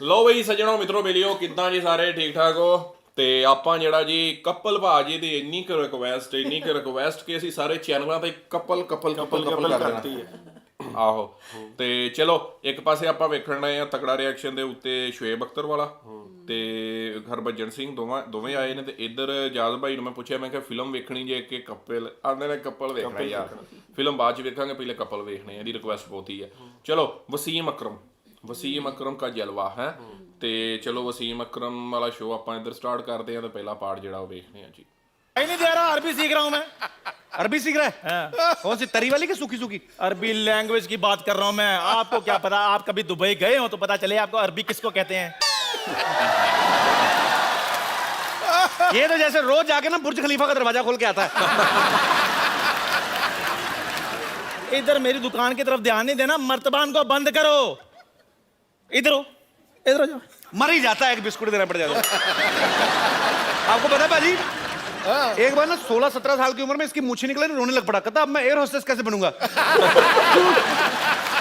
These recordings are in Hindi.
ਲਓ ਬਈ ਸੱਜਣੋ ਮਿੱਤਰੋ ਮਿਲਿਓ ਕਿੱਦਾਂ ਜੀ ਸਾਰੇ ਠੀਕ ਠਾਕ ਹੋ ਤੇ ਆਪਾਂ ਜਿਹੜਾ ਜੀ ਕਪਲ ਭਾਜੀ ਦੀ ਇੰਨੀ ਕੁ ਰਿਕਵੈਸਟ ਕਿ ਅਸੀਂ ਸਾਰੇ ਚੈਨਲਾਂ ਤੇ ਕਪਲ ਕਰ ਦੇਣਾ ਆਹੋ ਤੇ ਚਲੋ ਇੱਕ ਪਾਸੇ ਆਪਾਂ ਵੇਖਣ ਆਏ ਆ ਤਕੜਾ ਰਿਐਕਸ਼ਨ ਦੇ ਉੱਤੇ ਸ਼ੁਏਬ ਅਖਤਰ ਵਾਲਾ ਤੇ ਹਰਭਜਨ ਸਿੰਘ ਦੋਵੇਂ ਆਏ ਨੇ ਤੇ ਇੱਧਰ ਜਾਦ ਭਾਈ ਨੂੰ ਮੈਂ ਪੁੱਛਿਆ ਮੈਂ ਕਿਹਾ ਫਿਲਮ ਵੇਖਣੀ ਜੇ ਕਿ ਕਪਲ ਆਂਦੇ ਨੇ ਕਪਲ ਵੇਖਣਾ ਯਾਰ ਫਿਲਮ ਬਾਅਦ ਚ ਵੇਖਾਂਗੇ ਪਹਿਲੇ ਕਪਲ ਵੇਖਣੇ ਇਹਦੀ ਰਿਕਵੈਸਟ ਬਹੁਤ ਹੀ ਹੈ ਚਲੋ वसीम अकरम का जलवा है ते चलो वसीम अकरम वाला शो ਆਪਾਂ इधर स्टार्ट करते हैं तो पहला पार्ट ਜਿਹੜਾ ਉਹ ਵੇਖਨੇ ਆ ਜੀ नहीं दे रहा अरबी सीख रहा हूँ मैं अरबी सीख रहा है कौन सी तरी वाली की सूखी सूखी अरबी लैंग्वेज की बात कर रहा हूँ मैं आपको क्या पता आप कभी दुबई गए हो तो पता चले आपको अरबी किसको कहते हैं ये तो जैसे रोज जाके ना बुर्ज खलीफा का दरवाजा खोल के आता है इधर मेरी दुकान की तरफ ध्यान नहीं देना मर्तबान को बंद करो इधर हो जाओ मर ही जाता है एक बिस्कुट देना पड़ जाता है आपको पता है भाजी एक बार ना 16-17 साल की उम्र में इसकी मूछें निकले रोने लग पड़ा कहता अब मैं एयर होस्टेस कैसे बनूंगा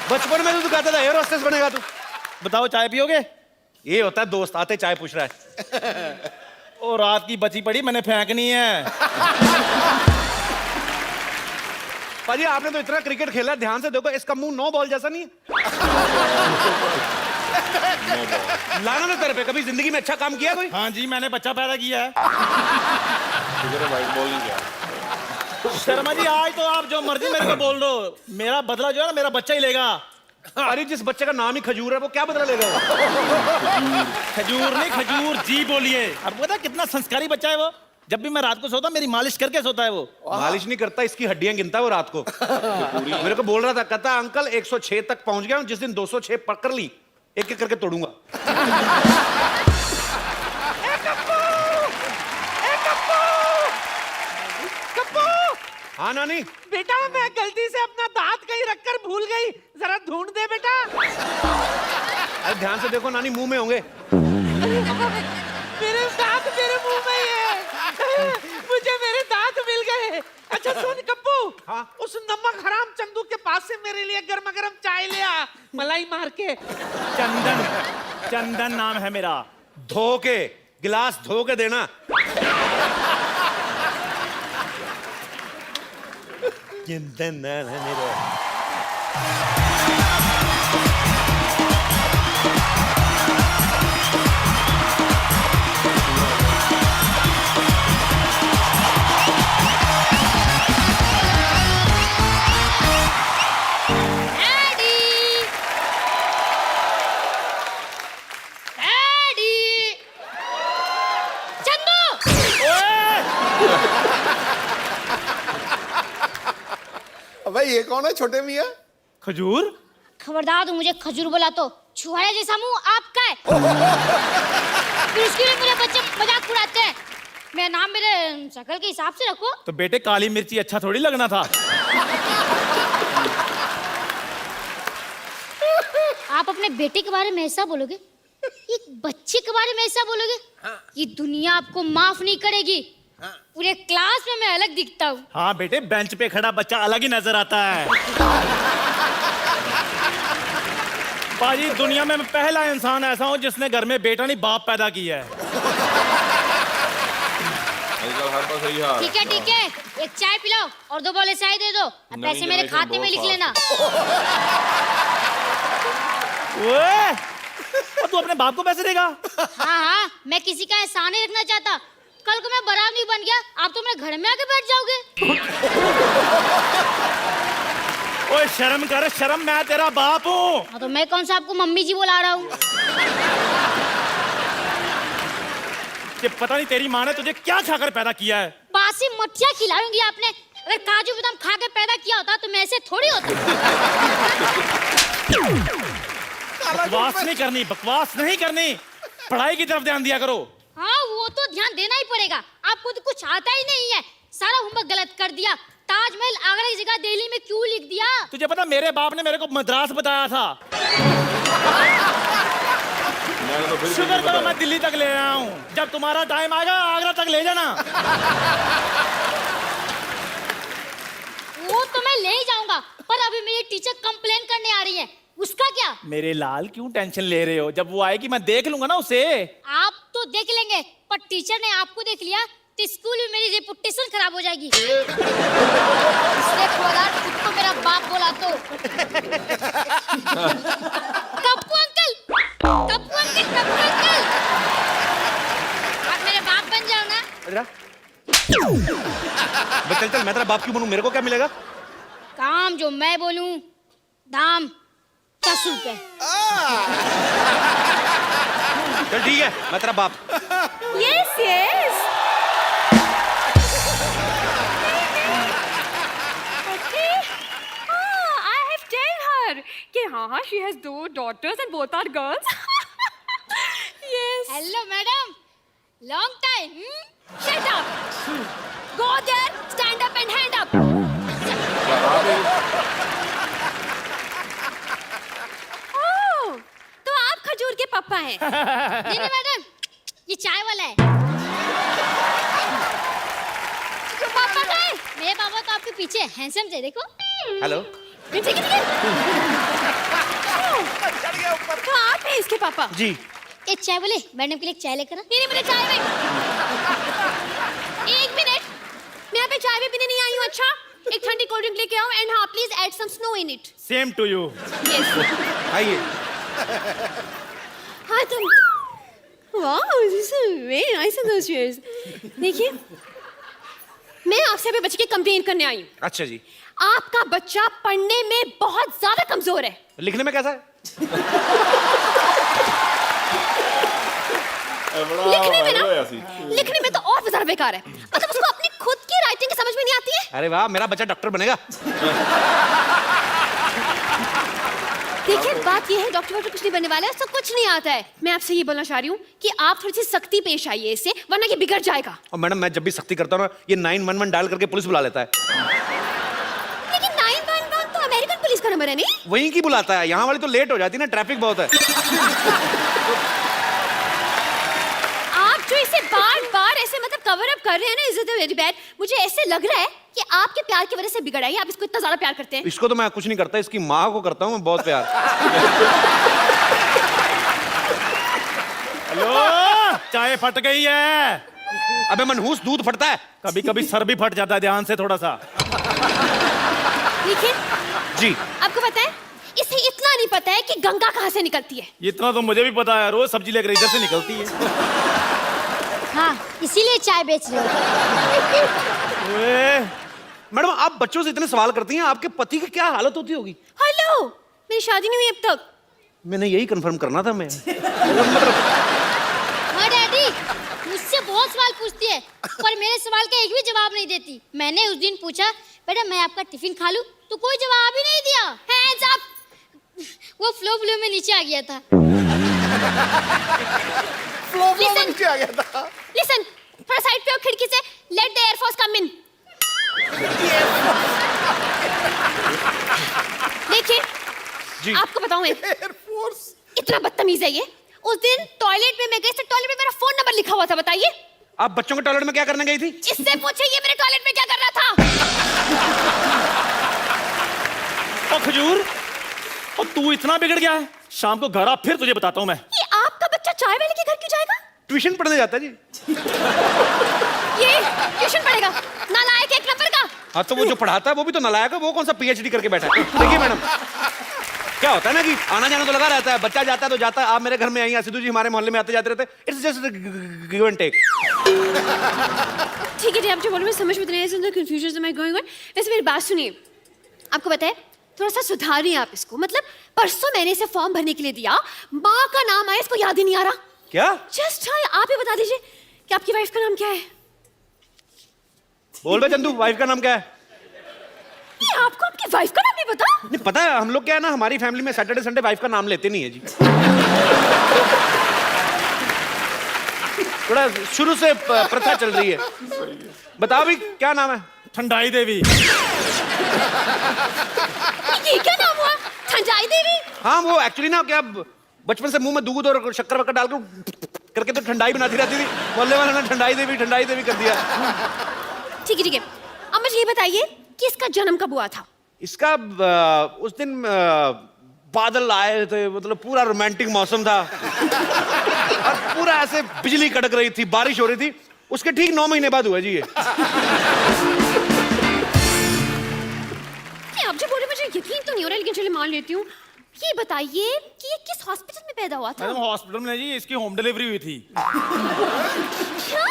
बचपन में तो तू कहता था एयर होस्टेस बनेगा तू बताओ चाय पियोगे ये होता है दोस्त आते चाय पूछ रहा है ओ रात की बची पड़ी मैंने फेंकनी है भाजी आपने तो इतना क्रिकेट खेला ध्यान से देखो इसका मुंह 9 बॉल जैसा नहीं है लाना ना तेरे पे कभी जिंदगी में अच्छा काम किया कोई हाँ जी मैंने बच्चा पैदा किया है वाइट बॉल नहीं किया शर्मा जी आज तो आप जो मर्जी मेरे को बोल दो मेरा बदला जो है ना मेरा बच्चा ही लेगा अरे जिस बच्चे का नाम ही खजूर है वो क्या बदला लेगा खजूर नहीं खजूर जी बोलिए अब पता कितना संस्कारी बच्चा है वो जब भी मैं रात को सोता मेरी मालिश करके सोता है वो मालिश नहीं करता इसकी हड्डियां गिनता है वो रात को मेरे को बोल रहा था कहता अंकल 106 तक पहुंच गया हूं जिस दिन 206 पकड़ ली एक एक करके तोड़ूंगा हाँ नानी बेटा मैं गलती से अपना दांत कहीं रखकर भूल गई जरा ढूंढ दे बेटा अरे ध्यान से देखो नानी मुंह में होंगे मेरे दांत मेरे मुंह में ही है मुझे मेरे दांत मिल गए अच्छा सुन कप्पू हाँ? उस नमक हराम चंदू के पास से मेरे लिए गर्मा गर्म चाय ले आ मलाई मार के चंदन नाम है मेरा धो के गिलास धो के देना चंदन नाम है मेरा भाई ये कौन है छोटे मियाँ? खजूर खबरदार तू मुझे खजूर बोला तो छुहारे जैसा मुंह आपका है फिर उसके लिए मेरे बच्चे मजाक उड़ाते हैं मेरा नाम मेरे शक्ल के हिसाब से रखो तो बेटे काली मिर्ची अच्छा थोड़ी लगना था आप अपने बेटे के बारे में ऐसा बोलोगे एक बच्चे के बारे में ऐसा बोलोगे ये दुनिया आपको माफ नहीं करेगी पूरे क्लास में मैं अलग दिखता हूँ हाँ बेटे बेंच पे खड़ा बच्चा अलग ही नजर आता है पाजी दुनिया में मैं पहला इंसान ऐसा हूँ जिसने घर में बेटा नहीं बाप पैदा किया है ठीक है एक चाय पिलाओ और 2 बोले चाय दे दो अब पैसे मेरे खाते में लिख लेना ओए तू अपने बाप को पैसे देगा हाँ मैं किसी का एहसान नहीं रखना चाहता कल को मैं बराबर नहीं बन गया आप तो मेरे घर में आके बैठ जाओगे ओए शर्म कर शर्म मैं तेरा बाप हूँ हाँ तो मैं कौन सा आपको मम्मी जी बुला रहा हूँ कि पता नहीं तेरी माँ ने तुझे क्या खाकर पैदा किया है बासी मठिया खिलाऊंगी आपने अगर काजू बादाम खा के पैदा किया होता तो मैं ऐसे थोड़ी होता बकवास नहीं करनी पढ़ाई की तरफ ध्यान दिया करो हाँ वो तो ध्यान देना ही पड़ेगा आपको तो कुछ आता ही नहीं है सारा होमवर्क गलत कर दिया ताजमहल आगरा की जगह दिल्ली में क्यों लिख दिया तुझे पता मेरे बाप ने मेरे को मद्रास बताया था शुक्र करो मैं दिल्ली तक ले आया हूँ जब तुम्हारा टाइम आएगा आगरा तक ले जाना वो तो मैं ले ही जाऊंगा पर अभी मेरी टीचर कंप्लेन करने आ रही है उसका क्या? मेरे लाल क्यों टेंशन ले रहे हो? जब वो आएगी मैं देख लूंगा ना उसे। आप तो देख लेंगे, पर टीचर ने आपको देख लिया तो स्कूल में मेरी रेपुटेशन खराब हो जाएगी। इसलिए खबरदार खुद को मेरा बाप बोला तो। Kappu uncle, Kappu uncle, Kappu uncle, आप मेरे बाप बन जाओ ना। चल चल, मैं तेरा बाप क्यों बनूं? मेरे को क्या मिलेगा? काम जो मैं बोलूं, दाम 10 रुपए। चल ठीक है, मैं तेरा बाप। Yes, yes. Okay. I have told her कि हाँ, she has 2 daughters and both are girls. Yes. Hello madam, long time. Shut up. Go there, stand up and hand up. Oh, तो आप खजूर के पापा हैं। नहीं नहीं मैडम, ये चाय वाला है। तो पापा का है? मेरे पापा तो आपके पीछे हैंडसम थे, देखो। हेलो। ठीक है, ठीक है। तो आप हैं इसके पापा? जी। एक चाय बोले मैडम के लिए, चाय लेकर आ। नहीं मुझे चाय में। एक मिनट, मैं यहाँ पे चाय भी पीने नहीं आई हूँ। अच्छा, एक ठंडी कोल्ड ड्रिंक लेके आओ एंड हाँ प्लीज ऐड सम स्नो इन इट। Same to you. यस। आइए। हाँ तुम। Wow, this is very nice in those cheers. देखिए, मैं आपसे अभी बच्चे की कंप्लेन करने आई हूँ। अच्छा जी। आपका बच्चा पढ़ने में बहुत ज्यादा कमजोर है। लिखने में कैसा है? लिखने में तो और भी ज्यादा बेकार है। मतलब उसको अपनी खुद की राइटिंग समझ में नहीं आती है। अरे वाह, मेरा बच्चा डॉक्टर बनेगा। देखिए, बात ये है डॉक्टर वॉक्टर कुछ नहीं बनने वाला है, उसको कुछ नहीं आता है। मैं आपसे ये बोलना चाह रही हूँ कि आप थोड़ी सी सख्ती पेश आइए इससे, वरना ये बिगड़ जाएगा। और मैडम, मैं जब भी सख्ती करता हूँ ना, ये 911 डायल करके पुलिस बुला लेता है। लेकिन 911 तो अमेरिकन पुलिस का नंबर है नहीं? वहीं की बुलाता है, यहाँ वाली तो लेट हो जाती है ना, ट्रैफिक बहुत है। आप जो इसे बार-बार ऐसे मतलब कवर अप कर रहे हैं ना, इज इट वेरी बैड। मुझे ऐसे लग रहा है कि आपके प्यार की वजह से बिगड़ा है। आप इसको इतना ज्यादा प्यार करते हैं। इसको तो मैं कुछ नहीं करता, इसकी माँ को करता हूँ मैं बहुत प्यार। हेलो, चाय फट गई है। अबे मनहूस, दूध फटता है। कभी कभी सर भी फट जाता है, ध्यान से थोड़ा सा। देखिए, जी। आपको पता है, इसे इतना नहीं पता है कि गंगा कहाँ से निकलती है। इतना तो मुझे भी पता है, रोज सब्जी लेकर इधर से निकलती है। हाँ, इसीलिए चाय बेच रहे हो। ओए, मैडम, आप बच्चों से इतने सवाल करती हैं, आपके पति की क्या हालत होती होगी? हेलो, मेरी शादी नहीं हुई अब तक। मैंने यही कंफर्म करना था मैं। हाँ डैडी, मुझसे बहुत सवाल पूछती है, पर मेरे सवाल का एक भी जवाब नहीं देती। मैंने उस दिन पूछा, बेटा मैं आपका टिफिन खा लूं, तो कोई जवाब ही नहीं दिया। Hands up. वो फ्लो में नीचे आ गया था। फ्लो में नीचे आ गया था। लिसन, थोड़ा साइड पे हो खिड़की से। लेट द एयरफोर्स कम इन। देखिए, आपको बताऊं मैं, एयरफोर्स। इतना बदतमीज है ये। उस दिन टॉयलेट में मैं गई, तो टॉयलेट में मेरा फोन नंबर लिखा हुआ था। बताइए, आप बच्चों के टॉयलेट में क्या करने गई थी? इससे पूछे ये मेरे टॉयलेट में क्या कर रहा था। ओ खजूर, और तू इतना बिगड़ गया है? शाम को घर आ, फिर तुझे बताता हूँ मैं। ये आपका बच्चा चाय वाले के घर क्यों जाएगा? ट्यूशन पढ़ने जाता है जी। ये ट्यूशन पढ़ेगा? नालायक एक नंबर का। हाँ, तो वो जो पढ़ाता है वो भी तो नालायक है। वो कौन सा पीएचडी करके बैठा है? देखिए मैडम, क्या होता है ना कि आना जाना तो लगा रहता है, बच्चा जाता है तो जाता है। आप मेरे घर में आई, सिद्धू जी हमारे मोहल्ले में आते जाते रहते। It's just give and take. ठीक है जी, आप जो बोल रहे हैं समझ में नहीं आ रहा है, कंफ्यूजन में गोइंग ऑन। वैसे मेरी बात सुनिए, आपको पता है, थोड़ा सा सुधारिए आप इसको। मतलब परसों मैंने इसे फॉर्म भरने के लिए दिया, माँ का नाम आया, इसको याद ही नहीं आ रहा। क्या? जस्ट हाँ, आप ही बता दीजिए कि आपकी वाइफ का नाम क्या है? बोल बे चंदू, वाइफ का नाम क्या है? ये आपको आपकी वाइफ का नाम नहीं पता? नहीं पता है, हम लोग क्या है ना, हमारी फैमिली में सैटरडे संडे वाइफ का नाम लेते नहीं है जी। थोड़ा शुरू से प्रथा चल रही है। बताओ भी, क्या नाम है? ठंडाई देवी। ये क्या नाम हुआ? ठंडाई देवी? हाँ, वो एक्चुअली ना क्या, बचपन से मुंह में दूध और शक्कर वक्कर डाल करके तो ठंडाई बनाती रहती थी। मोहल्ले वाले ने ठंडाई देवी कर दिया। ठीक है ठीक है, अब मुझे ये बताइए कि इसका जन्म कब हुआ था? इसका उस दिन बादल आए थे, मतलब पूरा रोमांटिक मौसम था और पूरा ऐसे बिजली कड़क रही थी, बारिश हो रही थी। उसके ठीक 9 महीने बाद हुआ जी ये। आप जो बोले मुझे यकीन तो नहीं हो रहा, लेकिन चलिए मान लेती हूँ। ये बताइए कि ये किस हॉस्पिटल में पैदा हुआ था? मैडम हॉस्पिटल में जी, इसकी होम डिलीवरी हुई थी। क्या?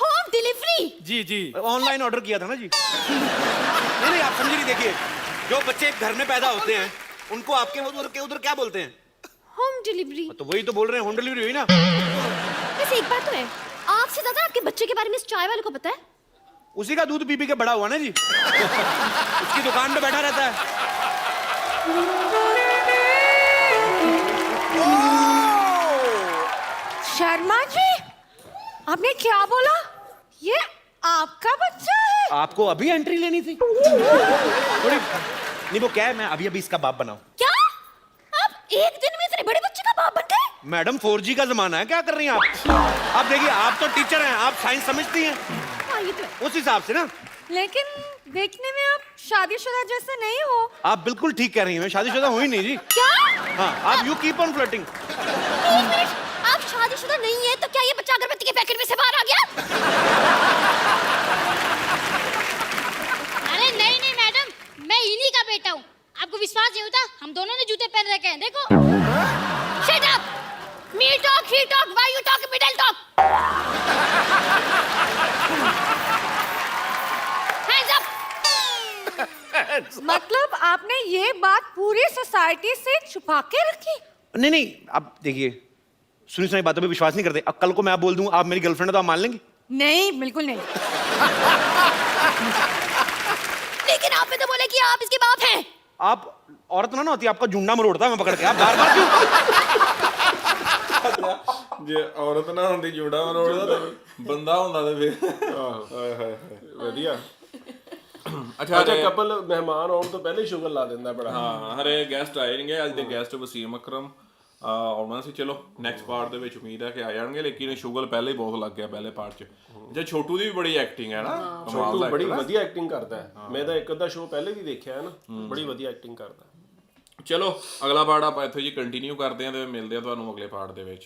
Home delivery? जी जी। ऑनलाइन ऑर्डर किया था ना जी। नहीं आप समझ नहीं, देखिए जो बच्चे घर में पैदा होते हैं उनको आपके उधर क्या बोलते हैं? Home delivery. तो वही तो बोल रहे हैं, होम डिलीवरी हुई ना। वैसे एक बात तो है, आपसे ज्यादा आपके बच्चे के बारे में इस चाय वाले को पता है। उसी का दूध पी पी के बड़ा हुआ ना जी। उसकी दुकान पे बैठा रहता है। शर्मा जी, आपने क्या बोला? ये आपका बच्चा है? आपको अभी एंट्री लेनी थी थोड़ी। नहीं वो क्या है, मैं अभी इसका बाप बनाऊं। क्या? आप एक दिन में इतने बड़े बच्चे का बाप बन गए? मैडम 4G का जमाना है, क्या कर रही हैं आप देखिए, आप तो टीचर हैं, आप साइंस समझती हैं। हाँ ये तो है। उस हिसाब से ना। लेकिन देखने में आप शादीशुदा जैसे नहीं हो। आप बिल्कुल ठीक कह रही हैं, मैं शादीशुदा हुई नहीं जी। क्या? हाँ, आप यू कीप ऑन फ्लर्टिंग। एक मिनट, आप शादीशुदा नहीं है तो क्या ये बच्चा अगरबत्ती के पैकेट में से बाहर आ गया? अरे नहीं नहीं मैडम, मैं इन्हीं का बेटा हूँ। आपको विश्वास नहीं होता? हम दोनों ने जूते पहन रखे हैं, देखो। Shut up! Me talk, he talk, why you talk, middle talk? Hands up! मतलब आपने ये बात पूरी सोसाइटी से छुपा के रखी? नहीं आप देखिए, सुनी सुनाई बातों पे विश्वास नहीं करते। अब कल को मैं आप बोल दूं आप मेरी गर्लफ्रेंड है तो आप मान लेंगे? नहीं, बिल्कुल नहीं। लेकिन आपने तो बोला कि आप इसके बाप हैं। आप औरत ना होती, आपका जुंडा मरोड़ता मैं पकड़ के। आप बार-बार क्यों? ਜੇ ਔਰਤ ਨਾ ਹੁੰਦੀ ਜੂੜਾ ਮਰੋੜਦਾ ਤੇ ਬੰਦਾ ਹੁੰਦਾ ਤੇ ਫਿਰ ਹਾਏ ਹਾਏ ਵਧੀਆ। ਅੱਛਾ ਅੱਛਾ ਕਪਲ ਮਹਿਮਾਨ ਆਉਣ ਤੋਂ ਪਹਿਲੇ ਹੀ ਸ਼ੁਗਰ ਲਾ ਦਿੰਦਾ ਬੜਾ। ਹਾਂ ਹਰੇ ਗੈਸਟ ਆਏ ਨੇਗੇ। ਅੱਜ ਦੇ ਗੈਸਟ ਵਸੀਮ ਅਕਰਮ ਆਉਣਾ ਸੀ। ਚਲੋ ਨੈਕਸਟ ਪਾਰਟ ਦੇ ਵਿੱਚ ਉਮੀਦ ਹੈ ਕਿ ਆ ਜਾਣਗੇ, ਲੇਕਿਨ ਸ਼ੁਗਰ ਪਹਿਲੇ ਹੀ ਬਹੁਤ ਲੱਗ ਗਿਆ ਪਹਿਲੇ ਪਾਰਟ 'ਚ। ਜੇ ਛੋਟੂ ਦੀ ਵੀ ਬੜੀ ਐਕਟਿੰਗ ਹੈ ਨਾ, ਛੋਟੂ ਬੜੀ ਵਧੀਆ ਐਕਟਿੰਗ ਕਰਦਾ ਹੈ। ਮੈਂ ਤਾਂ ਇੱਕ ਅੱਧਾ ਸ਼ੋਅ ਪਹਿਲੇ ਵੀ ਦੇਖਿਆ ਹੈ ਨਾ, ਬੜੀ ਵਧੀਆ ਐਕਟਿੰਗ ਕਰਦਾ। ਚਲੋ ਅਗਲਾ ਪਾਰਟ ਆਪਾਂ ਇੱਥੇ ਜੀ ਕੰਟੀਨਿਊ ਕਰਦੇ ਹਾਂ ਤੇ ਮਿਲਦੇ ਹਾਂ ਤੁਹਾਨੂੰ ਅਗਲੇ ਪਾਰਟ ਦੇ ਵਿੱਚ।